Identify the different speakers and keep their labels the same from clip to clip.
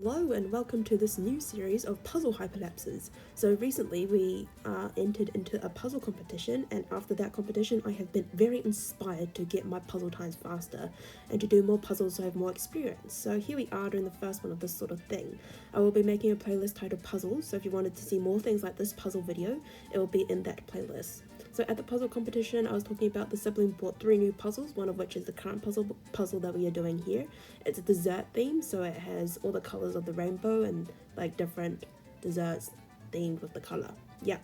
Speaker 1: Hello and welcome to this new series of puzzle hyperlapses. So recently we entered into a puzzle competition, and after that competition I have been very inspired to get my puzzle times faster and to do more puzzles so I have more experience. So here we are doing the first one of this sort of thing. I will be making a playlist titled puzzles, so if you wanted to see more things like this puzzle video, it will be in that playlist. So at the puzzle competition, I was talking about the sibling bought 3 new puzzles, one of which is the current puzzle that we are doing here. It's a dessert theme, so it has all the colors of the rainbow and like different desserts themed with the color. Yeah.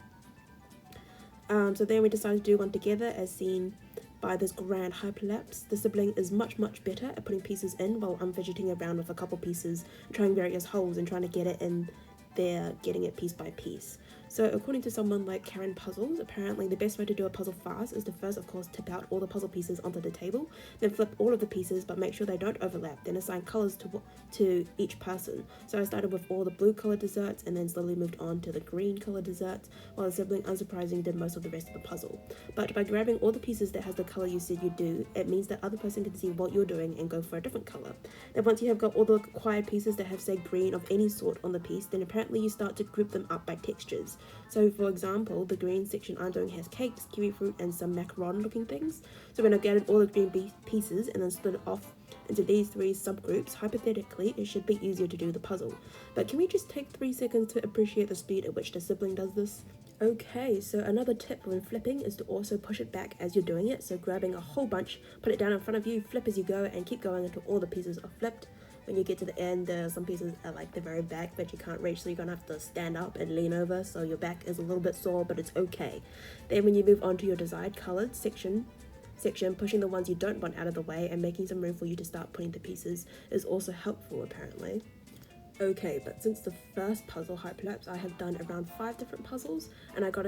Speaker 1: So then we decided to do one together as seen by this grand hyperlapse. The sibling is much better at putting pieces in while I'm fidgeting around with a couple pieces, trying various holes and trying to get it in there, getting it piece by piece. So according to someone like Karen Puzzles, apparently the best way to do a puzzle fast is to first, of course, tip out all the puzzle pieces onto the table, then flip all of the pieces but make sure they don't overlap, then assign colors to each person. So I started with all the blue colored desserts and then slowly moved on to the green colored desserts, while the sibling unsurprisingly did most of the rest of the puzzle. But by grabbing all the pieces that has the color you said you do, it means that other person can see what you're doing and go for a different color. Then once you have got all the required pieces that have, say, green of any sort on the piece, then apparently you start to group them up by textures. So for example, the green section I'm doing has cakes, kiwi fruit and some macaron looking things. So when I gathered all the green pieces and then split it off into these 3 subgroups, hypothetically it should be easier to do the puzzle. But can we just take 3 seconds to appreciate the speed at which the sibling does this? Okay, so another tip when flipping is to also push it back as you're doing it. So grabbing a whole bunch, put it down in front of you, flip as you go, and keep going until all the pieces are flipped. When you get to the end, some pieces are like the very back that you can't reach, so you're gonna have to stand up and lean over, so your back is a little bit sore, but it's okay. Then when you move on to your desired colored section, pushing the ones you don't want out of the way and making some room for you to start putting the pieces is also helpful apparently. Okay, but since the first puzzle hyperlapse, I have done around 5 different puzzles, and I got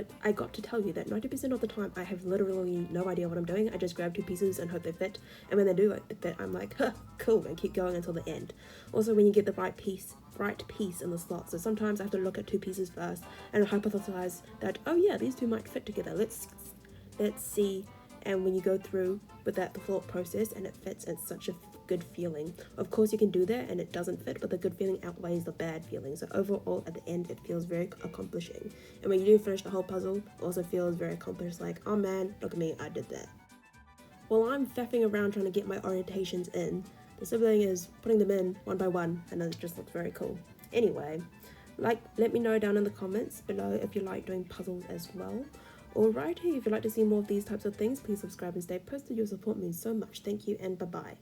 Speaker 1: to tell you that 90% of the time I have literally no idea what I'm doing. I just grab 2 pieces and hope they fit, and when they do fit, I'm like, huh, cool, and keep going until the end. Also, when you get the right piece in the slot, so sometimes I have to look at 2 pieces first and hypothesize that, oh yeah, these 2 might fit together. Let's see. And when you go through with that thought process and it fits, it's such a good feeling. Of course you can do that and it doesn't fit, but the good feeling outweighs the bad feeling. So overall at the end it feels very accomplishing. And when you do finish the whole puzzle, it also feels very accomplished, like, oh man, look at me, I did that. While I'm faffing around trying to get my orientations in, the sibling is putting them in one by one, and it just looks very cool. Anyway, let me know down in the comments below if you like doing puzzles as well. Alrighty, if you'd like to see more of these types of things, please subscribe and stay posted. Your support means so much. Thank you and bye-bye.